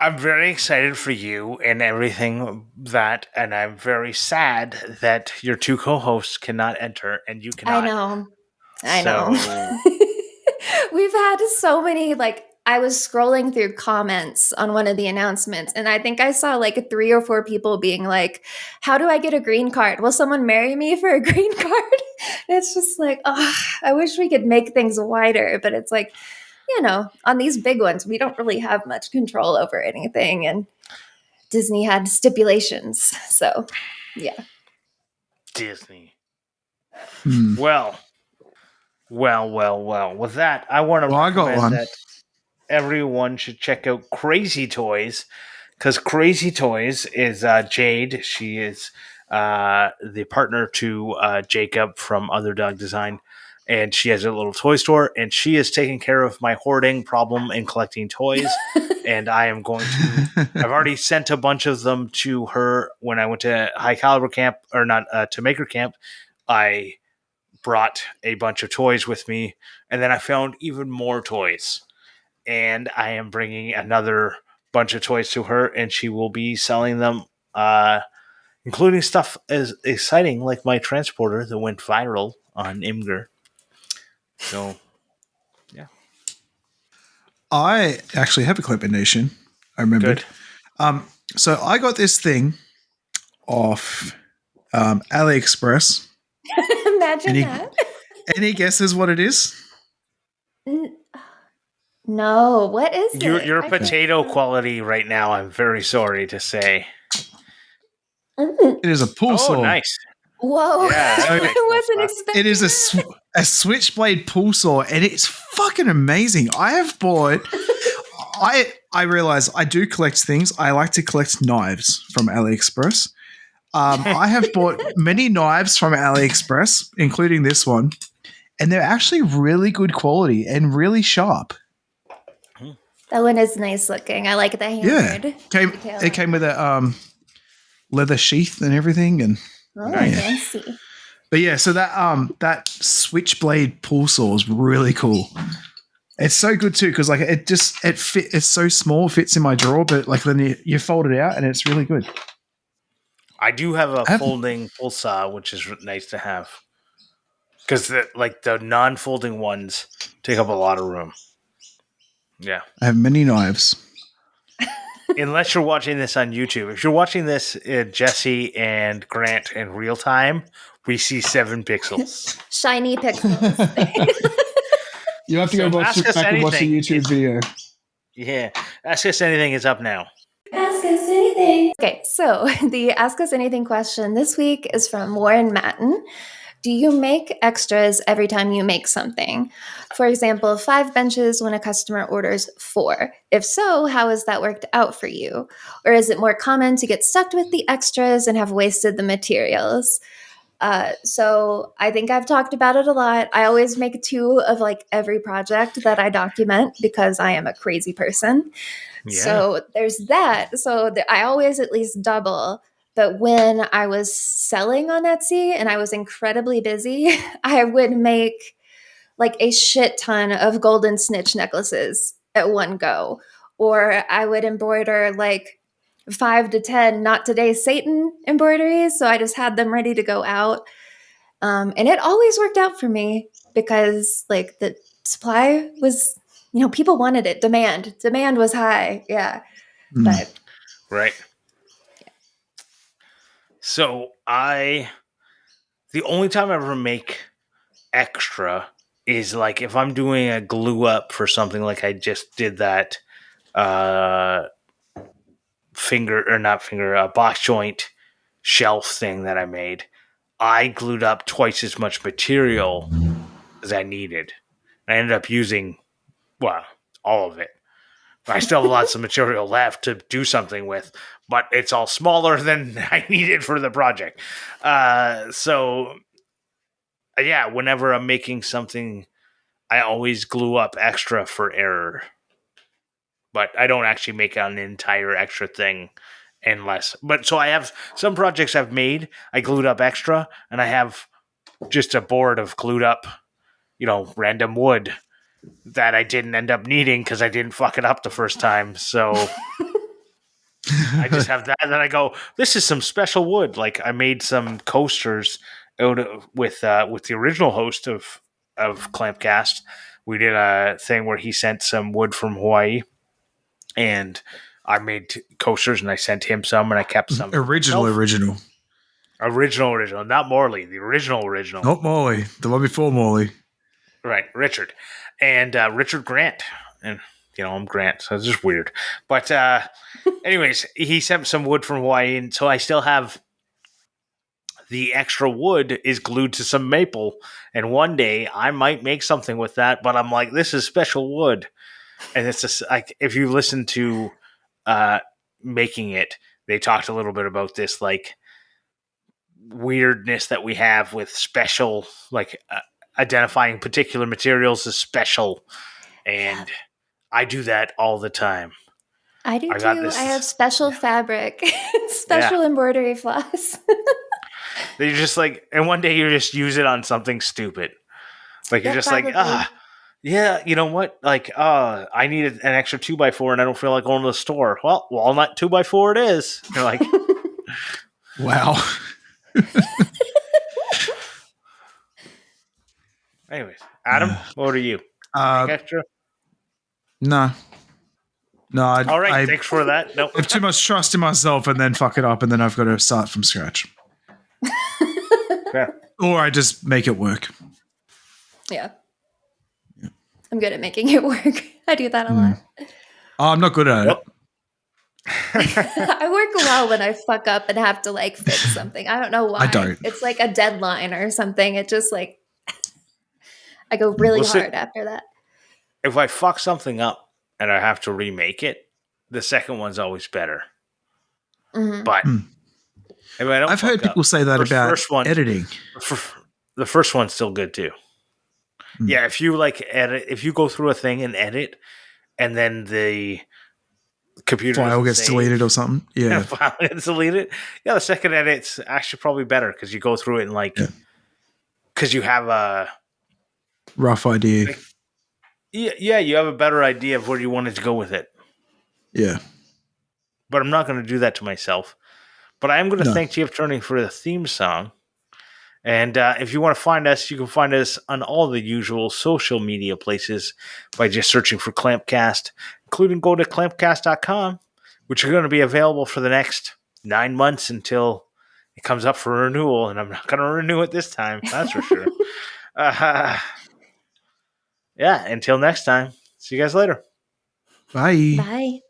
I'm very excited for you and everything that, and I'm very sad that your two co-hosts cannot enter and you cannot. I know. We've had so many, like, I was scrolling through comments on one of the announcements, and I think I saw like 3 or 4 people being like, how do I get a green card? Will someone marry me for a green card? It's just like, oh, I wish we could make things wider, but it's like, you know, on these big ones, we don't really have much control over anything, and Disney had stipulations. So, yeah. Disney. Well. With that, I want to recommend that everyone should check out Crazy Toys, because Crazy Toys is Jade. She is the partner to Jacob from Other Dog Design, and she has a little toy store, and she is taking care of my hoarding problem in collecting toys. And I am going to, I've already sent a bunch of them to her when I went to High Caliber Camp, or not, to Maker Camp. I brought a bunch of toys with me, and then I found even more toys, and I am bringing another bunch of toys to her, and she will be selling them, including stuff as exciting like my transporter that went viral on Imgur. So, yeah. I actually have a CLAMPmendation. I remembered. So I got this thing off AliExpress. Imagine that. Any guesses what it is? No, what is it? Your potato quality right now, I'm very sorry to say. It is a pull saw. Oh, nice. Whoa. Yeah, I wasn't expecting it is a switchblade pull saw, and it's fucking amazing. I have bought... I realize I do collect things. I like to collect knives from AliExpress. I have bought many knives from AliExpress, including this one, and they're actually really good quality and really sharp. That one is nice looking. I like the hammered. Yeah, it came with a leather sheath and everything, and fancy. But yeah, so that switchblade pull saw is really cool. It's so good too because like it's so small, fits in my drawer, but like then you fold it out and it's really good. I do have a folding pull saw, which is nice to have because the non-folding ones take up a lot of room. Yeah, I have many knives. Unless you're watching this on YouTube, if you're watching this, Jesse and Grant in real time, we see 7 pixels, shiny pixels. You have to go back and watch the YouTube video. Yeah. Ask Us Anything is up now. Ask Us Anything. Okay, so the Ask Us Anything question this week is from Warren Matten. Do you make extras every time you make something? For example, 5 benches when a customer orders 4. If so, how has that worked out for you? Or is it more common to get stuck with the extras and have wasted the materials? So I think I've talked about it a lot. I always make 2 of like every project that I document because I am a crazy person. Yeah. So there's that. So I always at least double. But when I was selling on Etsy and I was incredibly busy, I would make like a shit ton of golden snitch necklaces at one go. Or I would embroider like 5 to 10 Not Today Satan embroideries. So I just had them ready to go out. And it always worked out for me because like the supply was, people wanted it. Demand was high. Yeah. But right. Yeah. So the only time I ever make extra is like if I'm doing a glue up for something, like I just did that box joint shelf thing that I made. I glued up twice as much material as I needed. I ended up using, all of it. I still have lots of material left to do something with, but it's all smaller than I needed for the project. Whenever I'm making something, I always glue up extra for error. But I don't actually make an entire extra thing unless. But so I have some projects I've made, I glued up extra, and I have just a board of glued up, random wood that I didn't end up needing because I didn't fuck it up the first time. So I just have that, and then I go, this is some special wood. Like I made some coasters with the original host of Clampcast. We did a thing where he sent some wood from Hawaii, and I made coasters, and I sent him some, and I kept some. Original, not Morley, the original. Not Morley, the one before Morley. Right, Richard. And Richard Grant. And, I'm Grant, so it's just weird. But anyways, he sent some wood from Hawaii, and so I still have the extra wood is glued to some maple. And one day I might make something with that, but I'm like, this is special wood. And it's just like, if you listen to making it, they talked a little bit about this, like, weirdness that we have with special, like, identifying particular materials as special, and I do that all the time. I do too. I have special fabric, special embroidery floss. You're just like, and one day you just use it on something stupid. Like you're just probably. Yeah, you know what? Like, I needed an extra 2x4 and I don't feel like going to the store. Well, walnut 2x4 it is. You're like, wow. Anyways, Adam, what are you? Extra? No. All right, thanks for that. Nope. I have too much trust in myself and then fuck it up, and then I've got to start from scratch. Yeah. Or I just make it work. Yeah. I'm good at making it work. I do that a lot. Oh, I'm not good at it. I work well when I fuck up and have to like fix something. I don't know why. I don't. It's like a deadline or something. It just like I go really hard after that. If I fuck something up and I have to remake it, the second one's always better. Mm-hmm. But if I don't, I've heard people say that about editing. The first one's still good too. Yeah, if you like edit, if you go through a thing and edit, and then the computer file gets deleted or something, file gets deleted. Yeah, the second edit's actually probably better because you go through it and like, because you have a rough idea. Like, you have a better idea of where you wanted to go with it. Yeah, but I'm not going to do that to myself. But I am going to thank GF Turning for the theme song. And if you want to find us, you can find us on all the usual social media places by just searching for Clampcast, including go to clampcast.com, which are going to be available for the next 9 months until it comes up for renewal. And I'm not going to renew it this time. That's for sure. Until next time. See you guys later. Bye. Bye.